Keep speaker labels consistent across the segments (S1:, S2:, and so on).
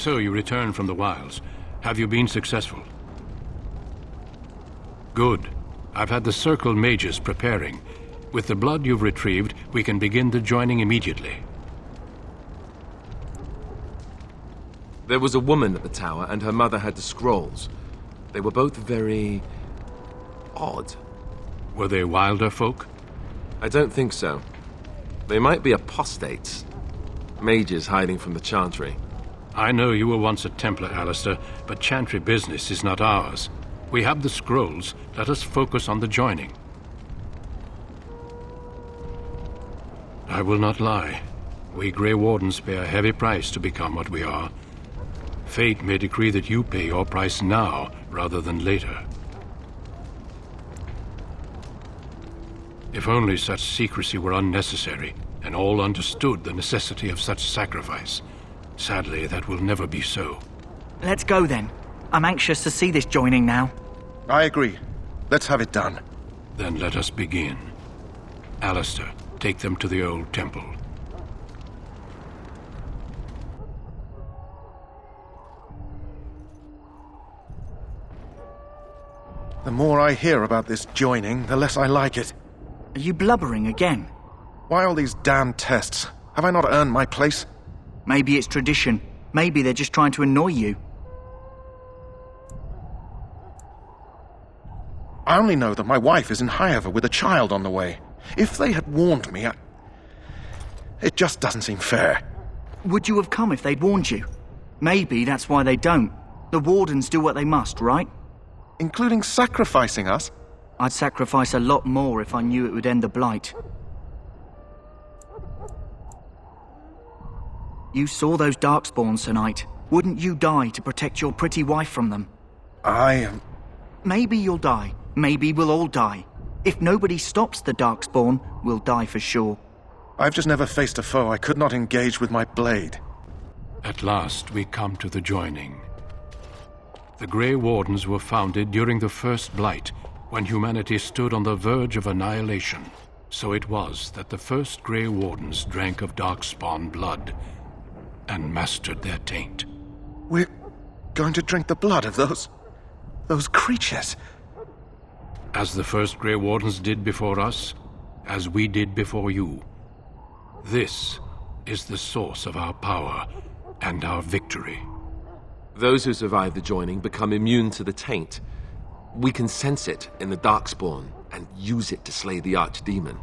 S1: So you returned from the wilds. Have you been successful? Good. I've had the Circle mages preparing. With the blood you've retrieved, we can begin the joining immediately.
S2: There was a woman at the tower, and her mother had the scrolls. They were both very... odd.
S1: Were they wilder folk?
S2: I don't think so. They might be apostates. Mages hiding from the Chantry.
S1: I know you were once a Templar, Alistair, but Chantry business is not ours. We have the scrolls. Let us focus on the joining. I will not lie. We Grey Wardens pay a heavy price to become what we are. Fate may decree that you pay your price now, rather than later. If only such secrecy were unnecessary, and all understood the necessity of such sacrifice. Sadly, that will never be so.
S3: Let's go then. I'm anxious to see this joining now.
S4: I agree. Let's have it done.
S1: Then let us begin. Alistair, take them to the old temple.
S4: The more I hear about this joining, the less I like it.
S3: Are you blubbering again?
S4: Why all these damn tests? Have I not earned my place?
S3: Maybe it's tradition. Maybe they're just trying to annoy you.
S4: I only know that my wife is in Highever with a child on the way. If they had warned me, it just doesn't seem fair.
S3: Would you have come if they'd warned you? Maybe that's why they don't. The Wardens do what they must, right?
S4: Including sacrificing us?
S3: I'd sacrifice a lot more if I knew it would end the Blight. You saw those Darkspawns tonight. Wouldn't you die to protect your pretty wife from them? Maybe you'll die. Maybe we'll all die. If nobody stops the Darkspawn, we'll die for sure.
S4: I've just never faced a foe I could not engage with my blade.
S1: At last, we come to the joining. The Grey Wardens were founded during the First Blight, when humanity stood on the verge of annihilation. So it was that the first Grey Wardens drank of Darkspawn blood and mastered their taint.
S4: We're going to drink the blood of those creatures.
S1: As the first Grey Wardens did before us, as we did before you. This is the source of our power and our victory.
S2: Those who survive the joining become immune to the taint. We can sense it in the Darkspawn and use it to slay the Archdemon.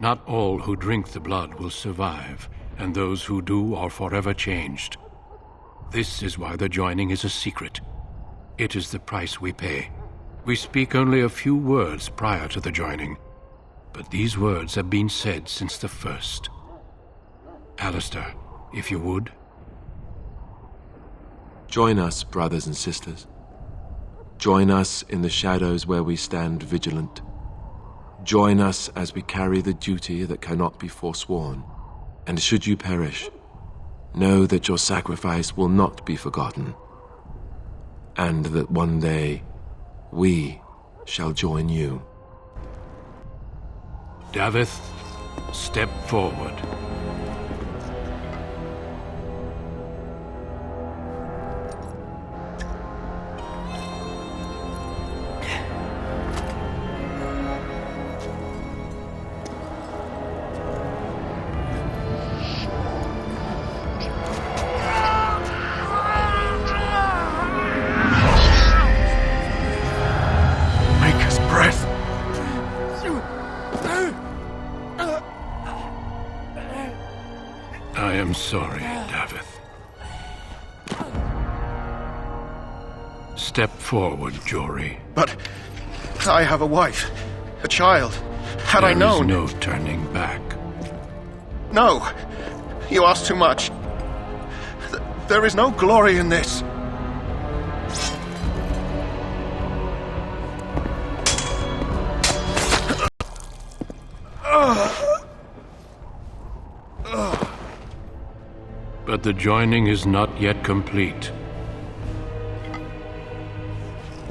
S1: Not all who drink the blood will survive, and those who do are forever changed. This is why the joining is a secret. It is the price we pay. We speak only a few words prior to the joining, but these words have been said since the first. Alistair, if you would.
S2: Join us, brothers and sisters. Join us in the shadows where we stand vigilant. Join us as we carry the duty that cannot be forsworn. And should you perish, know that your sacrifice will not be forgotten, and that one day we shall join you.
S1: Davith, step forward. I am sorry, Davith. Step forward, Jory.
S4: But I have a wife, a child. Had I known...
S1: There is no turning back.
S4: No! You ask too much. There is no glory in this.
S1: But the joining is not yet complete.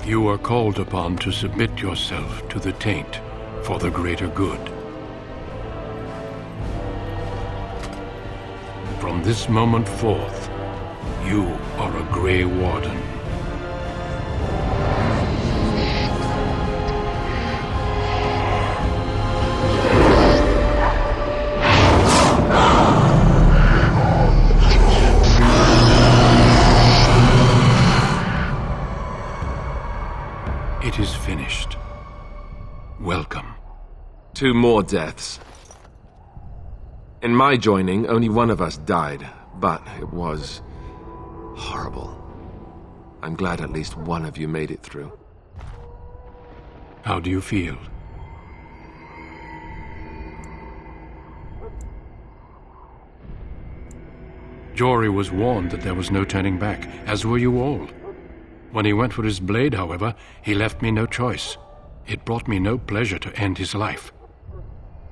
S1: You are called upon to submit yourself to the taint for the greater good. From this moment forth, you are a Grey Warden. It is finished. Welcome.
S2: 2 more deaths. In my joining, only one of us died, but it was horrible. I'm glad at least one of you made it through.
S1: How do you feel? Jory was warned that there was no turning back, as were you all. When he went for his blade, however, he left me no choice. It brought me no pleasure to end his life.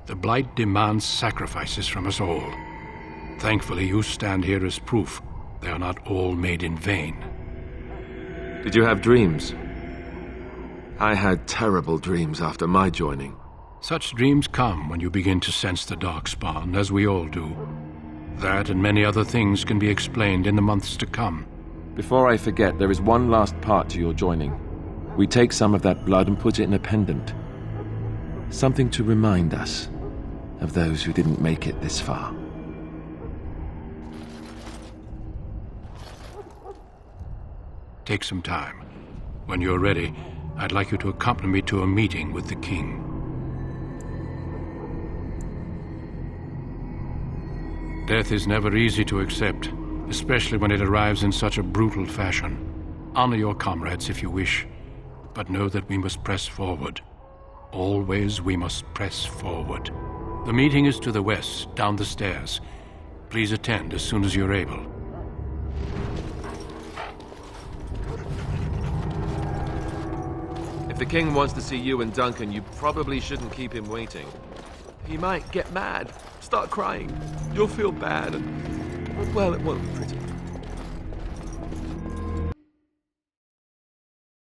S1: The Blight demands sacrifices from us all. Thankfully, you stand here as proof they are not all made in vain.
S2: Did you have dreams? I had terrible dreams after my joining.
S1: Such dreams come when you begin to sense the Darkspawn, as we all do. That and many other things can be explained in the months to come.
S2: Before I forget, there is one last part to your joining. We take some of that blood and put it in a pendant. Something to remind us of those who didn't make it this far.
S1: Take some time. When you're ready, I'd like you to accompany me to a meeting with the king. Death is never easy to accept, especially when it arrives in such a brutal fashion. Honor your comrades if you wish, but know that we must press forward. Always we must press forward. The meeting is to the west, down the stairs. Please attend as soon as you're able.
S2: If the king wants to see you and Duncan, you probably shouldn't keep him waiting. He might get mad, start crying. You'll feel bad, and, well, it won't be pretty.